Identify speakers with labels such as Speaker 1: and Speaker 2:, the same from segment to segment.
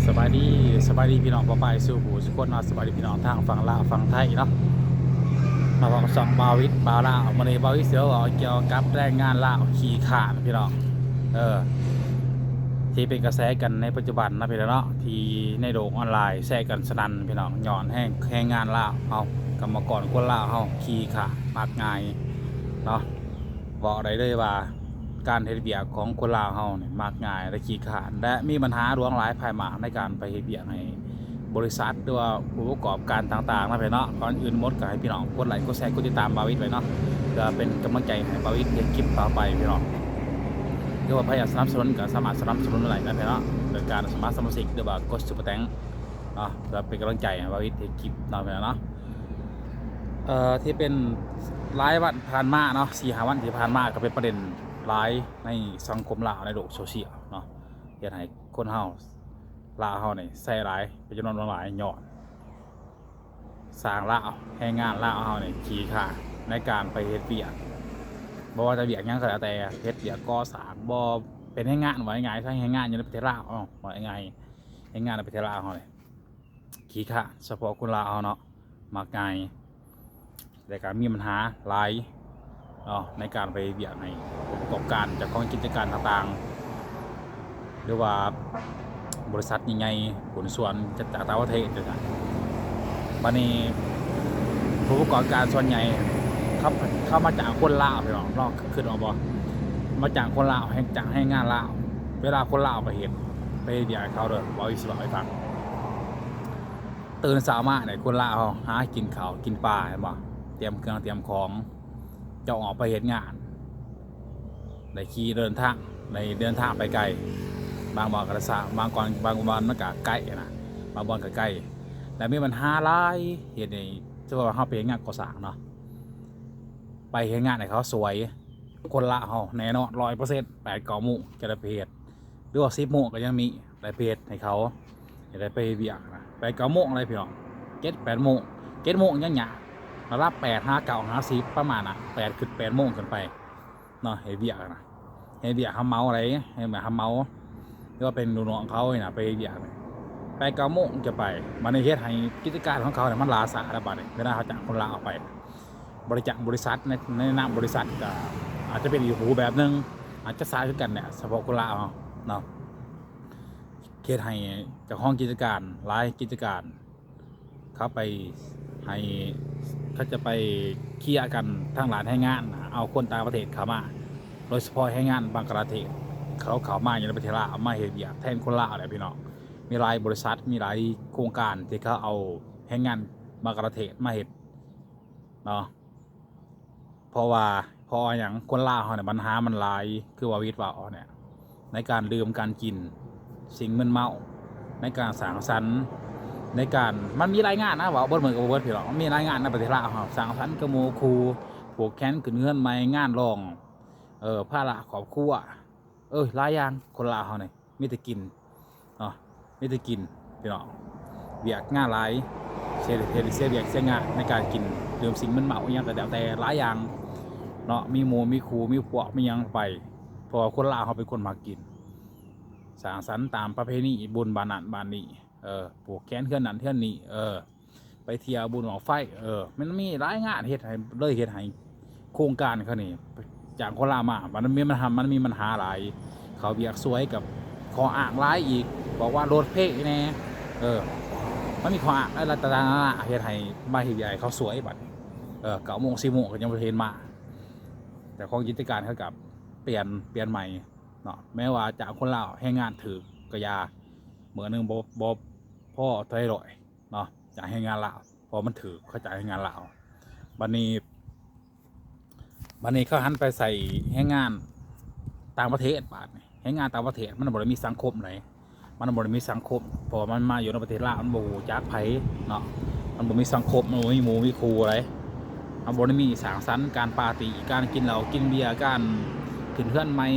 Speaker 1: สบายดีพี่น้องไปสู่หูสุกนสบายดีพี่น้องทางฝั่งลาวฝั่งไทยเนาะมาบอกสองบาวิทบาลาวมาในบาวิทเสือบอกเกี่ยวกับแรงงานลาวขี่ข่านพี่น้องที่เป็นกระแสกันในปัจจุบันนะพี่น้องเนาะที่ในโลกออนไลน์แชร์กันสนั่นพี่น้องย้อนแห้งงานลาวเอากรรมกรคนลาวเอาขี่ข่ามากง่ายเนาะบอกได้เลยว่าการเฮ็ดเวียกของคนลาวเฮาเนี่ยมากง่ายและขี้ขลาดและมีปัญหาหลวงหลายภายหมากในการไปเฮ็ดเวียกให้บริษัทหรือว่าผู้ประกอบการต่างๆนะพี่เนาะก่อนอื่นหมดก็ให้พี่น้องกดไลค์กดแชร์กดติดตามบาวิทไว้เนาะเพื่อเป็นกำลังใจให้บาวิทเฮ็ดคลิปต่อไปพี่น้องหรือว่าใครอยากสนับสนุนก็สามารถสนับสนุนได้นะพี่เนาะโดยการสมัครสมาชิกหรือว่ากดซุปเปอร์แตงเนาะเพื่อเป็นกำลังใจให้บาวิทเฮ็ดคลิปต่อไปเนาะที่เป็นหลายวันผ่านมาเนาะ4-5 วันที่ผ่านมาก็เป็นประเด็นหลายในสังคมลาวในโลกโซเชียลเนาะเฮ็ดให้คนเฮาลาวเฮานี่ใส่หลายเป็นจำนวนหลายยอดสร้างลาวแรงงานลาวเฮานี่ขี้ขลาดในการไปเฮ็ดเวียกบ่ว่าจะเวียกหยังก็แล้วแต่เฮ็ดเวียกก่อสร้างบ่เป็นแรงงานว่าง่ายๆถ้าแรงงานอยู่ในประเทศลาวว่าง่ายแรงงานในประเทศลาวเฮานี่ขี้ขลาดเฉพาะคนลาวเฮาเนาะมักง่ายแต่การมีปัญหาหลายในการไปเวียกในประกอบการจากของกิจการต่างๆหรือว่าบริษัทใหญ่ๆผลส่วนจากต่างประเทศต่างๆบัดนี้ผู้ประกอบการส่วนใหญ่เข้ามาจากคนลาวพี่น้องลองขึ้นออกบ่มาจากคนลาวให้งานลาวเวลาคนลาวไปเห็นไปเวียกเขาเด้อบ่สิบอกให้ฟังตื่นเช้ามาเนี่ยคนลาวหากินข้าวกินปลาเห็นบ่เตรียมเครื่องเตรียมของจะออกไปเห็นงานในขี่เดินทางไปไกลบางบ่อนกระซาบางบ่อนมันก็ใกล้นะบางบ่อนก็ใกล้แต่มีปัญหาหลายเหตุนี้ที่ว่าเขาไปเห็นงานก่อสร้างเนาะไปเห็นงานให้เขาสวยคนละเขาแน่นอน100% 8-9 โมงจะได้ไปเฮ็ดหรือว่า10 โมงก็ยังมีได้ไปเฮ็ดให้เขาจะได้ไปเวียกนะ8-9 โมงอะไรพี่น้อง7-8 โมง7 โมงยังหยาระดับ8-5-9-10ประมาณ8 โมงขึ้นไปเนาะให้เวียกนะให้เวียกทำเมาอะไรให้แบบทำเมาหรือว่าเป็นลูกน้องเขาเนี่ยไปเวียก8-9 โมงจะไปมาในเฮ็ดให้กิจการของเขาเนี่ยมันล้าสาระบาดเลยเวลาเขาจ้างคนลาออกไปบริษัทในนามบริษัทก็อาจจะเป็นอีกหูแบบนึงอาจจะสายขึ้นกันเนี่ยเฉพาะคนลาเนาะเฮ็ดให้เจ้าของกิจการหลายกิจการเขาไปให้เขาจะไปเคลียร์กันทั้งหลานให้งานเอาคนต่างประเทศเข้ามาโดยเฉพาะให้งานบังกลาเทศเขามาอยู่ในประเทศลาวมาเฮ็ดเวียกแทนคนลาวอะไรพี่น้องมีหลายบริษัทมีหลายโครงการที่เขาเอาให้งานบังกลาเทศมาเฮ็ดเนาะเพราะอย่างคนลาวเขาเนี่ยปัญหามันหลายคือว่าวิทย์ว่าเนี่ยในการดื่มการกินสิ่งมึนเมาในการสังสรรค์ในการมันมีรายงานนะว่าเบิดมือกับเบิดพี่น้องมีรายงานในประเทศลาวครับสังสรรค์กระโมคูผูกแขนขึ้นเงื่อนไม้งานรองผ้าละขอบคู่หลายอย่างคนลาวเขาเนี่ยมีแต่กินมีแต่กินพี่น้องเบียกง่าหลายเสียเบียกเสียงานในการกินดื่มสิ่งมึนเมาอย่างแต่หลายอย่างเนาะมีหมูมีคูมีพวกมียังไปเพราะคนลาวเขาเป็นคนมากินสังสรรค์ตามประเพณีบุญบานนั้นบานนี้ผูกแขนเทื่อนนั้นเทื่อนนี้ไปเที่ยวบุญหมอไฟมันมีหลายงานเฮ็ดให้เลยเฮ็ดให้โครงการเขานี่จากคนลาวมามันมีปัญหาหลายเขาเบียกสวยกับขออ้างหลายอีกบอกว่ารถเพ่แน่มันมีขออ้างอะไรต่างๆเฮ็ดให้มาเฮ็ดใหญ่เขาสวยบัด9 โมง 10 โมงก็ยังบ่เห็นมาแต่ของกิจการเขากับเปลี่ยนใหม่เนาะแม้ว่าจากคนลาวให้งานถือกระยาเหมือนนึงบ่พ่อไทยร่อยเนาะจากให้งานลาวพอมันถือเขาจ่ายให้งานลาวบัดนี้เขาหันไปใส่ให้งานต่างประเทศบาดนี่ให้งานต่างประเทศมันบ่ได้มีสังคมไหนมันบ่ได้มีสังคมพอมันมาอยู่ในประเทศลาวมันบ่รู้จักไผเนาะมันบ่มีสังคมมันบ่มีหมู่มีครูอะไรมันบ่ได้มีสังสรรค์การปาร์ตี้การกินเหล้ากินเบียร์การขึ้นเฮือนใหม่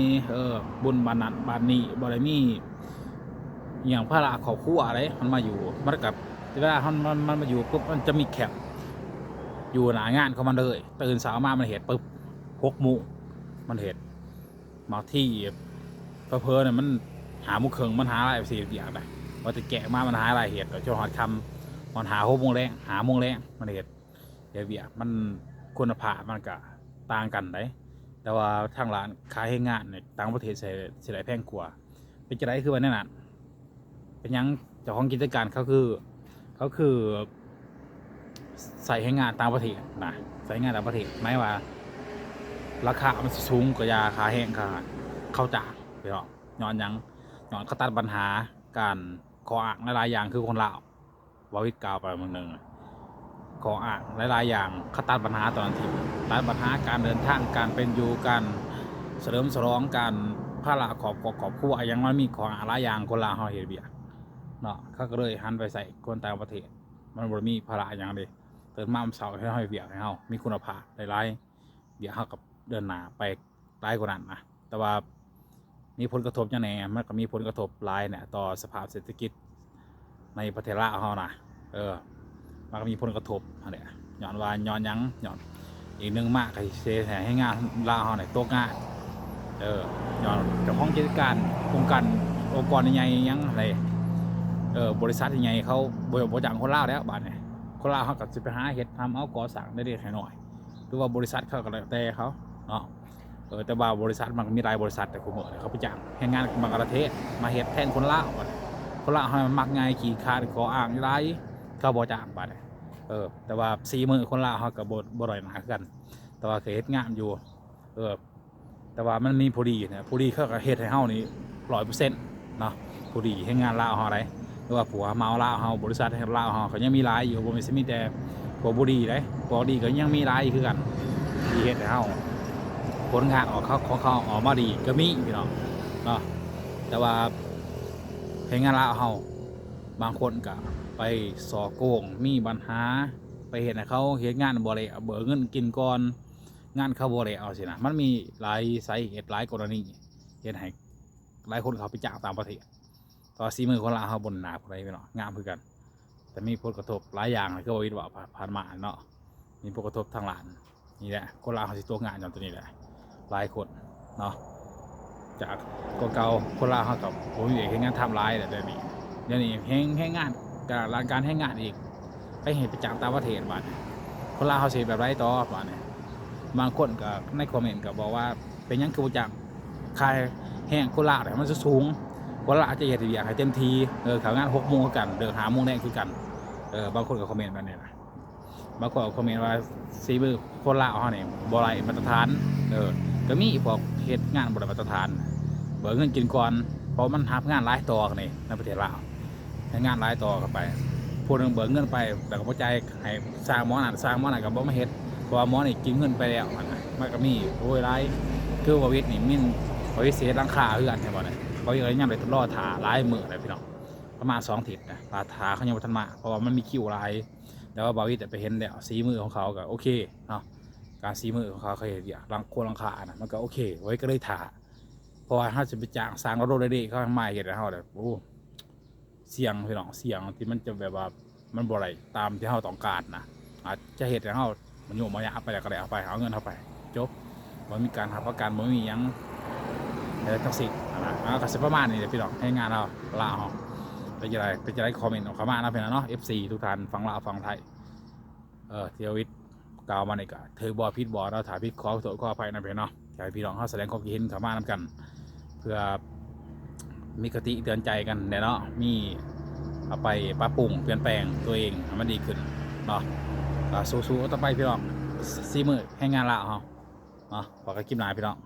Speaker 1: บุญบานนั้นบานนี้บ่ได้มีอย่างพระราครอบครัวอะไรมันมาอยู่มันกับเวลามันมาอยู่ปุ๊บมันจะมีแคปอยู่หน้างานเขามันเลยตื่นเช้ามามันเห็ดปุ๊บ6 โมงมันเห็ดมาที่เพอเนี่ยมันหามุกเขิงมันหาอะไร4 อย่างได้ ว่าจะแกะมามันหาอะไรเหตุจนหอดคำมันหา6 โมงแรง5 โมงแรงมันเหตุเวียมันคุณภาพมันก็ต่างกันได้แต่ว่าทางร้านขายให้งานเนี่ยต่างประเทศเสียแพงกว่าเป็นจะไรคือวันนั้นน่ะเป็นยังเจ้าของกิจการเขาคือใส่ให้งานต่างประเทศนะใส่งานต่างประเทศไม่ว่าราคามันสูงกว่ายาคาแห้งค่ะเข้าจ่าไปหรอกย้อนยังย้อนเขาตัดปัญหาการขออ่างหลายๆอย่างคือคนลาววาวิทกาวไปเมืองหนึ่งขออ่างหลายๆอย่างเขาตัดปัญหาตอนที่ตัดปัญหาการเดินทางการเป็นอยู่การเสริมสร้องการภาระขอบครัวอย่างมันมีขออ่างหลายอย่างคนลาวเขาเห็นเบียเนาะเขาก็เลยหันไปใส่คนต่างประเทศมันบ่มีภาระอย่างเดียวเติมมาเสาให้เบียให้เขามีคุณภาพหลายๆเบียเขากับเดินหน้าไปหลายกว่านั้นนะแต่ว่ามีผลกระทบยังไงมันก็มีผลกระทบหลายเนี่ยต่อสภาพเศรษฐกิจในประเทศลาวเขานะมันก็มีผลกระทบอะไรย้อนว่าย้อนยังย้อนอีกหนึ่งมากใครเสียให้งานลาวเขาเนี่ยตกงานย้อนเจ้าของกิจการองค์กรใหญ่ยังอะไรบริษัทใหญ่เขาบริจาคคนลาวแล้วบ้านเนี่ยคนลาวเขาก็จะไปหาเห็ดทำเอาก่อสร้างได้หน่อยหรือว่าบริษัทเขาก็แล้วแต่เขาเนาะแต่ว่าบริษัทมันมีหลายบริษัทแต่คุณเหมือนเขาไปจ้างให้งานบางประเทศมาเห็ดแทนคนลาวคนลาวมันมักง่ายขี่คาขออ่างไรเขาบริจาคบ้านเนี่ยแต่ว่า40,000คนลาวเขากับบริหารกันแต่ว่าเคยเห็ดงานอยู่แต่ว่ามันมีพอดีเนี่ยพอดีเขาก็เห็ดให้เฮานี่100%เนาะพอดีให้งานลาวเขาอะไรหรือว่าผัวเมาลาวเขาบริษัทให้ลาวเขายังมีหลายอยู่บ่มีแต่ผัวบุรีเลยผัวดีก็ยังมีหลายคือกันที่เห็ดให้เฮาผลงานของเขาออกมาดีก็มีพี่น้องเนาะแต่ว่าให้งานลาวเขาบางคนก็ไปสอโกงมีปัญหาไปเห็นให้เขาเห็นงานบ่เลยเบิกเงินกินก่อนงานเขาบ่เลยเอาสินะมันมีหลายสาเหตุหลายกรณีเห็นให้หลายคนเขาไปจ้างต่างประเทศต่อ40,000คนลาวเขาบนหนาอะไรไปเนาะงามคือกันแต่มีผลกระทบหลายอย่างเลยก็วิทย์ว่าผ่านมาเนาะมีผลกระทบทางหลานนี่แหละคนลาวเขาสิตัวงานอย่างตัวนี้แหละหลายคนเนาะจากเก่าคนลาวเขากับผมอยู่เห็นงานทำร้ายแต่เดี๋ยวนี้ให้งานกับร้านการให้งานอีกไปเห็นไปจ้างต่างประเทศบ้านคนลาวเขาเสียแบบไรต่อบ้านเนี่ยบางคนก็ในคอมเมนต์ก็บอกว่าเป็นยังคือจากคายแห้งคนลาวเนี่ยมันจะสูงคนลาวจะเหยียดเหยียดให้เต็มทีเขางาน6 โมงกันเดิน5 โมงแดงคือกันบางคนก็คอมเมนต์แบบนี้นะบางคนก็คอมเมนต์ว่า40,000คนลาวเขาเนี่ยบ่ไรมาตรฐานก็มีพวกเหตุงานบ่ไรมาตรฐานเบิกเงินกินก่อนเพราะมันทำงานหลายต่อกันนี่ในประเทศลาวให้งานหลายต่อกันไปพูดถึงเบิกเงินไปแต่ก็พอใจให้สร้างหมอนั่นกับบ่มาเฮ็ดเพราะว่าหมอนี่กินเงินไปแล้วมันก็มีโอ้ยไรคือว่าวิทย์นี่มินว่าวิทย์เสียราคาเพื่อนใช่ป่ะเนี่ยเขายังยังเลยทดลองถาหลายมือเลยพี่น้องประมาณ2 อาทิตย์นะถาเขายังไม่ทันมาเพราะว่ามันมีคิวหลายแต่ว่าบาวิทย์ไปเห็นแล้วสีมือของเขาก็โอเคเนาะการสีมือของเขาเคยเห็นรังโคนรังขานะมันก็โอเคไว้ก็เลยถาเพราะว่าถ้าจะไปจ้างสร้างรถได้เขาไม่เห็นแล้วแบบโอ้เสียงพี่น้องเสียงที่มันจะแบบว่ามันบ่ไรตามที่เขาต้องการนะอาจจะเห็นแล้วมันโยมมายาไปแล้วก็ได้เอาไปเอาเงินเอาไปจบมันมีการหาประกันมันมียังทั้งสิ้นนะก็จะประมาณนี้พี่น้องให้งานเราลาวเป็นจะได้คอมเมนต์ออกมานะเพื่อนเนาะ FC ทุกท่านฟังลาวฟังไทยเที่ยววิทย์กล่าวมาในกะเธอบอพิษบอเราถ่ายพิษขอโทษขออภัยนะเพื่อนเนาะอยากให้พี่น้องเขาแสดงความคิดเห็นเข้ามานำกันเพื่อมีคติเตือนใจกันเนาะมีเอาไปปรับปรุงเปลี่ยนแปลงตัวเองให้มันดีขึ้นเนาะสู้ๆต่อไปพี่น้อง40,000ให้งานลาวเนาะพอกันคลิปหน้าพี่น้อง